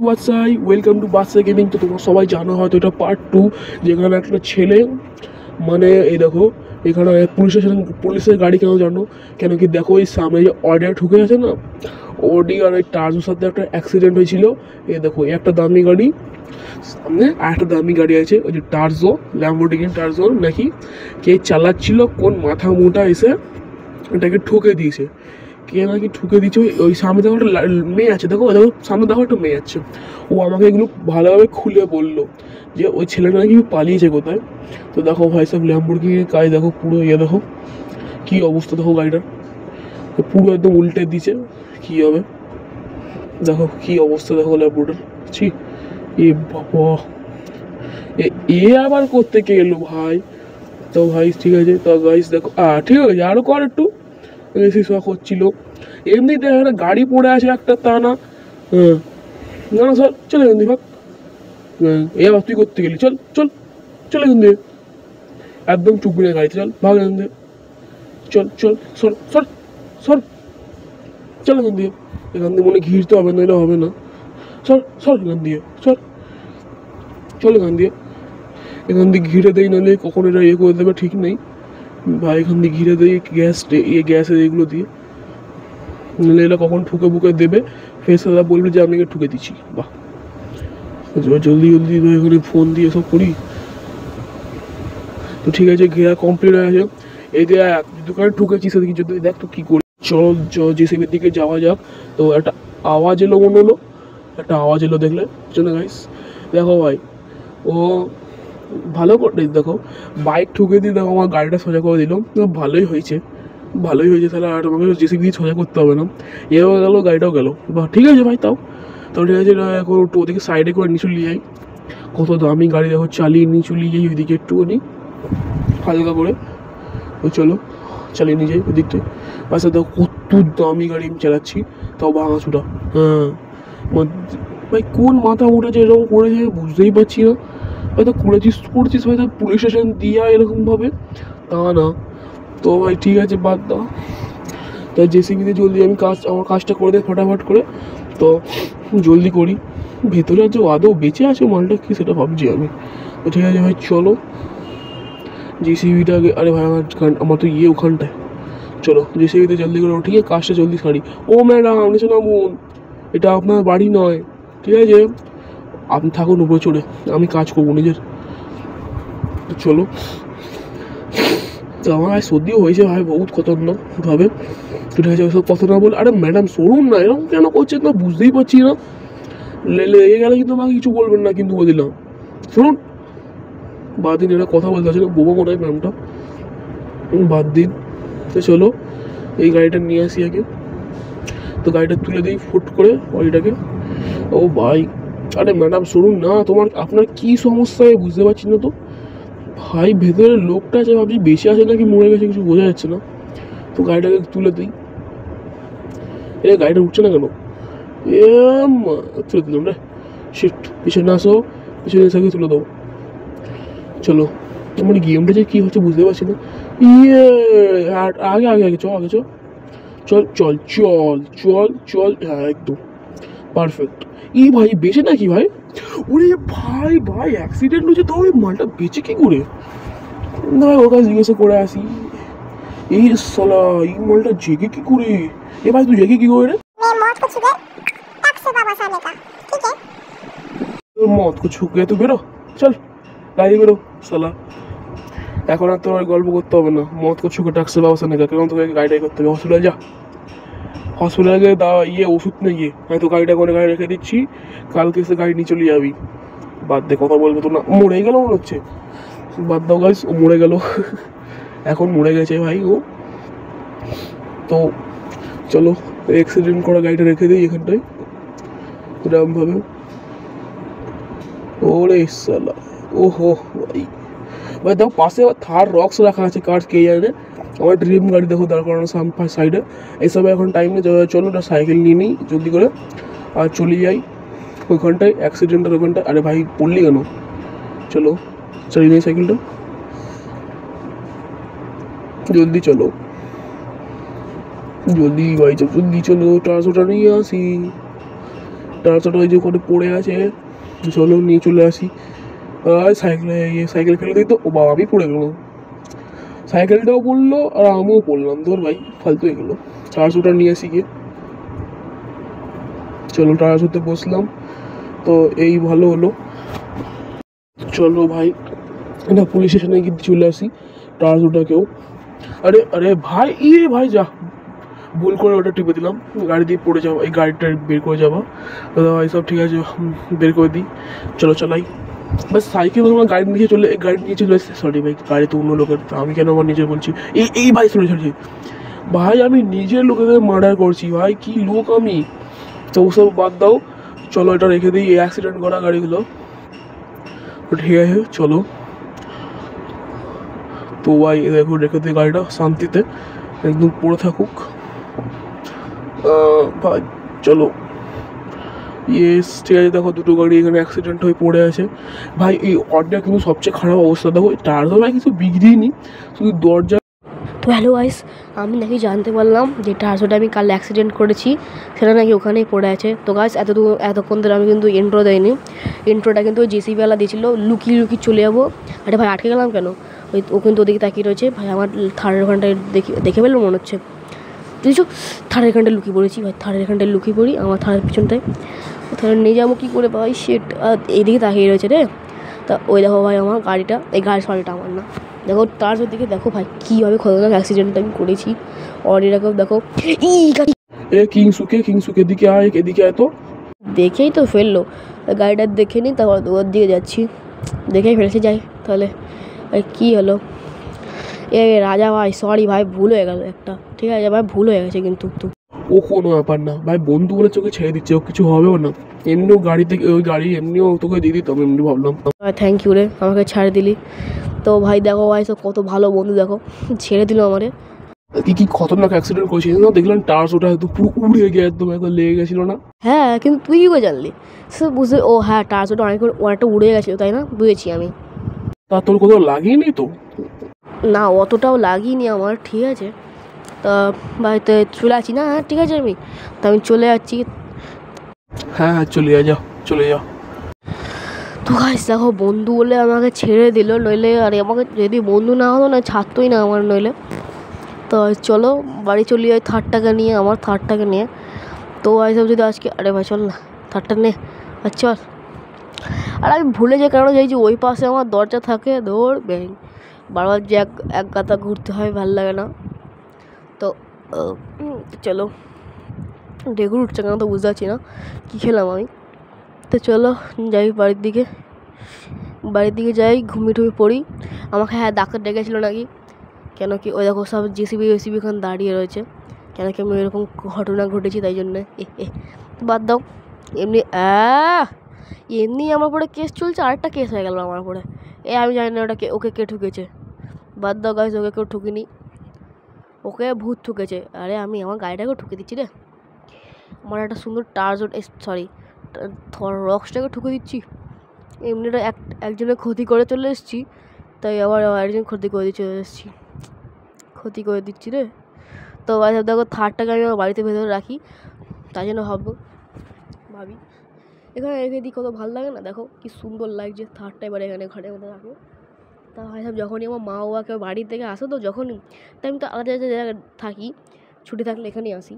বাদশাই welcome to Badsha gaming. তো তোমরা সবাই জানো হয়তো এটা পার্ট 2, যেখানে একটা ছেলে মানে এই দেখো এখানে পুলিশের গাড়ি কেন জানো? কেন কি দেখো এই সামনে যে অডিও ঠুকে আছে না, অডি আর ওই টার্জোর সাথে একটা অ্যাক্সিডেন্ট হয়েছিল। এই দেখো একটা দামি গাড়ি সামনে, আর একটা দামি গাড়ি আছে ওই যে টার্জো, ল্যাম্বোর্গিনি টার্জো নাকি, কে চালাচ্ছিল কোন মাথা মোটা এসে এটাকে ঠুকে দিয়েছে। কে নাকি ঠুকে দিচ্ছে ওই সামনে দেখো একটা মেয়ে আছে, দেখো দেখো সামনে দেখো একটা মেয়ে আছে। ও আমাকে এগুলো ভালোভাবে খুলে বললো যে ওই ছেলেটা নাকি পালিয়েছে কোথায়। তো দেখো ভাই সব ল্যাম্বোর্গিনির কাজ দেখো, পুরো ইয়ে দেখো কী অবস্থা, দেখো গাড়িটার পুরো একদম উল্টে দিচ্ছে। কী হবে দেখো কী অবস্থা, দেখো ল্যাম্বোর্টার। ছি, এ বাবা, এ আবার করতে কে এলো ভাই? তো ভাই ঠিক আছে, তো গাইস দেখো ঠিক আছে, আরও কর একটু বেশি শখ হচ্ছিল। এমনিতে একটা গাড়ি পড়ে আছে একটা, তা না? হ্যাঁ, না না স্যার চলে গেলি ভাগ। হ্যাঁ, এ আবার তুই করতে গেলি, চল চল চলে এখান দিয়ে, একদম চুপ নিয়ে গাড়িতে চল, ভাগ এখান দিয়ে, চল চল সর সর সর, চল এখান দিয়ে, এখান দিয়ে মনে ঘিরতে হবে, নইলে হবে না। সর সর এখান দিয়ে সর, চল এখান দিয়ে, এখান দিয়ে ঘিরে দেই, নাহলে কখন এটা ইয়ে করে দেবে ঠিক নেই ভাই। এখান দিয়ে ঘিরে দেই গ্যাসের এগুলো দিয়ে, নাহলে এরা কখন ঠুকে বুকে দেবে, ফেস দাদা বলবে যে আমি ঠুকে দিচ্ছি। বাহ, জলদি জলদি এখানে ফোন দিয়ে সব করি। তো ঠিক আছে, ঘেরা কমপ্লিট হয়ে গেছে। এই যে দোকানে ঠুকেছি সেদিকে যদি দেখ তো কী করি। চলো জেসিবির দিকে যাওয়া যাক। তো একটা আওয়াজ এলো, মনে হলো একটা আওয়াজ এলো, দেখলে চলো গাইস দেখো ভাই, ও ভালো করে দেখো, বাইক ঠুকে দিয়ে দেখো আমার গাড়িটা সোজা করে দিল। ভালোই হয়েছে, ভালোই হয়েছে, তাহলে আর তোমাকে জেসিবি দিয়ে সোজা করতে হবে না। এও গেলো, গাড়িটাও গেলো, বাহ ঠিক আছে ভাই। তাও ঠিক আছে, এখন একটু ওদিকে সাইডে করে নিচু নিয়ে যাই। কত দামি গাড়ি দেখো, চালিয়ে নিচু নিয়ে যাই ওইদিকে একটুখানি হালকা করে। তো চলো চালিয়ে নিয়ে যাই ওদিকটায়। আচ্ছা দেখো কত দামি গাড়ি আমি চালাচ্ছি, তাও ভাঙাচুটা। হ্যাঁ ভাই, কোন মাথা উঠেছে এরকম করেছে বুঝতেই পারছি না। হয়তো করছিস হয়তো পুলিশ স্টেশন দিয়া এরকমভাবে, তা না। তো ভাই ঠিক আছে, বাদ দাও। তাই জেসিবিতে জলদি আমি আমার কাজটা করে দেয় ফটাফট করে। তো জলদি করি, ভেতরে যে আদৌ বেঁচে আছে মালটা কি সেটা ভাবছি আমি। তো ঠিক আছে ভাই চলো জেসিবিটাকে, আরে ভাই আমার তো ইয়ে ওখানটায়, চলো জেসিবিতে জলদি করে উঠিয়ে কাজটা জলদি সারি। ও ম্যাডাম নিচে নামুন, এটা আপনার বাড়ি নয়, ঠিক আছে? আপনি থাকুন উপরে চড়ে, আমি কাজ করবো নিজের। চলো, তো আমার ভাই সর্দিও হয়েছে ভাই বহুত খতরনাকভাবে। ঠিক আছে ওইসব কথা না বল, আরে ম্যাডাম সরুন না, এরকম কেন করছেন না বুঝতেই পারছি না। লেগে গেলে কিন্তু আমাকে কিছু বলবেন না কিন্তু, বলে দিলাম। শুনুন, বাদ দিন, এরা কথা বলতে আসলে বোবা মনে হয় ম্যামটা, বাদ দিন। তো চলো এই গাড়িটা নিয়ে আসি আগে। তো গাড়িটা তুলে দিই ফুট করে গাড়িটাকে। ও ভাই, আরে ম্যাডাম শুনুন না, আপনার কী সমস্যা বুঝতে পারছি না তো ভাই। ভেতরে লোকটা আছে, ভাবছি বেশি আছে নাকি মরে গেছে, কিছু বোঝা যাচ্ছে না। তো গাড়িটাকে তুলে দিই। গাড়িটা উঠছে না কেন? তুলে দিলাম রে, শিট। পিছনে আসো, পিছনে এসে তুলে দেবো। চলো, আমার গেমটা যে কী হচ্ছে বুঝতে পারছি না। ইয়ে আগে আগে আগে চল, আগে চল চল চল চল চল চল, হ্যাঁ একদম পারফেক্ট। ভাই বেঁচে নাকি ভাই? ওরে ভাই ভাই অ্যাক্সিডেন্ট হয়েছে, তো ওই মালটা বেঁচে কী করে? না ওর কাছে জিজ্ঞাসা করে আসি। এই সালা, এই মালটা জেগে কি করে? ভাই তুই জেগে কি করে রে? তোর মত কো ছুকে তুই বেরো, চল গাড়ি বেরো সালা। এখন আর তোর গল্প করতে হবে না, মত কো ছুকে ট্যাক্সের ব্যবস্থা নেই, কারণ তোকে গাড়িটাই করতে হবে। হসপিটাল যা, হসপিটালে গিয়ে ওষুধ নিয়ে গিয়ে হয়তো গাড়িটা করে গাড়ি রেখে দিচ্ছি, কালকে এসে গাড়ি নিয়ে চলে যাবি। বাদ দে, কথা বলবো তো না। মরে গেল মনে হচ্ছে, বাদ দাও গাইস, ও মরে গেল। এখন মরে গেছে ভাই ও। তো চলো অ্যাক্সিডেন্ট করা গাড়িটা রেখে দিই এখানটায় এরকমভাবে। ওরে সালা, ওহো ভাই ভাই দেখো পাশে থার রক্স রাখা আছে, কার কে জানে। আমার ড্রিম গাড়ি দেখো দাঁড় করানো সাইডে। এইসব এখন টাইম নেই, চলো একটা সাইকেল নিয়ে নিই জলদি করে আর চলে যাই ওইখানটায় অ্যাক্সিডেন্টের ওখানটায়। আরে ভাই পড়লি কেন? চলো চালিয়ে নিই সাইকেলটা, জলদি চলো জলদি ভাই, জলদি চলো, ট্রান্সফারটা নিয়ে আসি। ট্রান্সফারটা ওই যে ওখানে পড়ে আছে, চলো নিয়ে চলে আসি। আর সাইকেল ফেলে দিই তো, ও বাবা আমি পড়ে গেলাম, সাইকেলটাও পড়লো আর আমিও পড়লাম, ধর ভাই ফালতু হয়ে গেলো। ট্রান্সফারটা নিয়ে আসি গিয়ে, চলো ট্রান্সফারতে বসলাম, তো এই ভালো হলো। চলো ভাই এটা পুলিশ স্টেশনে গিয়ে চলে আসি ট্রান্সফারটাকেও। আরে আরে ভাই ভাই যা ভুল করে ওটা টিপে দিলাম, গাড়ি দিয়ে পড়ে যাবো, এই গাড়িটা বের করে যাবো। দাদা ভাই সব ঠিক আছে, বের করে দিই, চলো চালাই। বাস সাইকেল আমার গাড়ি নিয়ে চলে, গাড়ি নিয়ে চলে এসেছে, সরি ভাই গাড়ি তো অন্য লোকের, তো আমি কেন আমার নিজে বলছি। এই ভাই সরি সরি ভাই, আমি নিজের লোকেদের মার্ডার করছি ভাই, কি লোক আমি। তো ওসব বাদ দাও, চলো এটা রেখে দিই, এই অ্যাক্সিডেন্ট করা গাড়িগুলো, ঠিক আছে চলো। তো ভাই দেখো রেখে দিই গাড়িটা শান্তিতে, একদম পড়ে থাকুক ভাই, চলো। ইয়েস ঠিক আছে, দেখো দুটো গাড়ি এখানে অ্যাক্সিডেন্ট হয়ে পড়ে আছে ভাই। এই অডটা কিন্তু সবচেয়ে খারাপ অবস্থা, দেখো টায়ার তো ভাই কিছু বিগড়েই নি, শুধু দরজা। তো হ্যালো গাইস, আমি নাকি জানতে পারলাম যে টার্সোটা আমি কাল অ্যাক্সিডেন্ট করেছি, সেটা নাকি ওখানেই পড়ে আছে। তো গাইস এতক্ষণ ধরে আমি কিন্তু ইন্ট্রো দেয়নি, ইন্ট্রোটা কিন্তু ওই জেসিবিওয়ালা দিয়েছিল, লুকিয়ে লুকিয়ে চলে যাবো। আরে ভাই আটকে গেলাম কেন? ও কিন্তু ওদিকে তাকিয়ে রয়েছে ভাই, আমার থার্ডের ওখানটায় দেখে ফেললো মনে হচ্ছে, বুঝছো? থার্ডের এখানটায় লুকিয়ে পড়েছি ভাই, থার্ডের এখানটায় লুকিয়ে পড়ি, আমার থার্ডের পিছনটায়। থার্ড নিয়ে যাবো কী করে ভাই, সেট এইদিকে তাকিয়ে রয়েছে রে। তা ওই দেখো ভাই আমার গাড়িটা, এই গাড়িটা আমার না, দেখো তার দিকে দেখো ভাই কীভাবে খতরনাক অ্যাক্সিডেন্টটা আমি করেছি। অডিটাকেও দেখো, কিংসুকে এদিকে আয়, এদিকে আয় তো। দেখেই তো ফেললো, গাড়িটা দেখে নিই, তারপর ওর দিকে যাচ্ছি, দেখেই ফেলেছি, যাই তাহলে। কী হলো রাজা ভাই, সরি ভাই ভুল হয়ে গেল একটা, ঠিক আছে ভাই ভুল হয়ে গেছে কিন্তু। ও কোনো ব্যাপার না ভাই, বন্ধু বলে চোখে ছেড়ে দিচ্ছে, ও কিছু হবেও না, এমনিও গাড়ি থেকে ওই গাড়ি এমনিও তোকে দিয়ে দিতাম, এমনি ভাবলাম। থ্যাংক ইউ রে, আমাকে ছাড়ে দিলি। তো ভাই দেখো ভাই সব কত ভালো বন্ধু, দেখো ছেড়ে দিল আমারে। কি খতরনাক অ্যাক্সিডেন্ট করেছিস না, দেখলাম টায়ার ওটা একদম পুরো উড়ে গিয়ে একদম লেগে গেছিল না? হ্যাঁ কিন্তু তুই কী করে জানলি? সে বুঝতে, ও হ্যাঁ টার্সোটা অনেকটা উড়ে গেছিলো তাই না, বুঝেছি আমি। তা তোর কোথাও লাগিয়েনি তো? না অতটাও লাগিনি আমার, ঠিক আছে। তা বাড়িতে চলে আসছি না, হ্যাঁ ঠিক আছে আমি চলে যাচ্ছি। হ্যাঁ চলে যা চলে যা। তো গাইস দেখো বন্ধু বলে আমাকে ছেড়ে দিল, নইলে আরে আমাকে যদি বন্ধু না হতো না ছাড়তোই না আমার, নইলে। তো চলো বাড়ি চলে যাই থার্ডটাকে নিয়ে, আমার থার্ডটাকে নিয়ে। তো এইসব যদি আজকে, আরে ভাই চল না থার্ডটা নে, আচ্ছা। আর আমি ভুলে যাই, কারণ এই যে ওই পাশে আমার দরজা থাকে, দৌড় ব্যাং, বারবার যে এক গাতা ঘুরতে হয়, ভালো লাগে না। তো চলো, ডেগুর উঠছে কেন তো বুঝতে পারছি না, কী খেলাম আমি। তো চলো যাই বাড়ির দিকে যাই, ঘুমিয়ে পড়ি। আমাকে হ্যাঁ ডাক্তার ডেকেছিলো নাকি, কেন কি ওই দেখো সব জেসিবি ওখানে দাঁড়িয়ে রয়েছে, কেন কি আমি এরকম ঘটনা ঘটেছি তাই জন্যে। বাদ দাও, এমনি এমনি আমার উপরে কেস চলছে, আরেকটা কেস হয়ে গেল আমার উপরে। আমি জানি না ওকে কে ঠুকেছে, বাদ দাও গাইস, ওকে কেউ ঠুকিনি, ওকে ভূত ঠুকেছে। আরে আমি আমার গাড়িটাকেও ঠুকে দিচ্ছি রে, আমার একটা সুন্দর সরি রক্সটাকে ঠুকে দিচ্ছি। এমনিটা একজনের ক্ষতি করে চলে এসেছি, তাই আবার একজন ক্ষতি করে চলে এসেছি, ক্ষতি করে দিচ্ছি রে। তো দেখো থার্ডটাকে আমি আমার বাড়িতে ভেতরে রাখি, তাই জন্য ভাবি এখানে রেখে দিই, কত ভালো লাগে না, দেখো কি সুন্দর লাগছে থার্ডটা, এবার এখানে ঘরের মধ্যে রাখবো। তা ভাই সব যখনই আমার মা বাবা কেউ বাড়ি থেকে আসো, তো যখনই, তাই আমি তো আলাদা আলাদা জায়গায় থাকি, ছুটি থাকলে এখানেই আসি।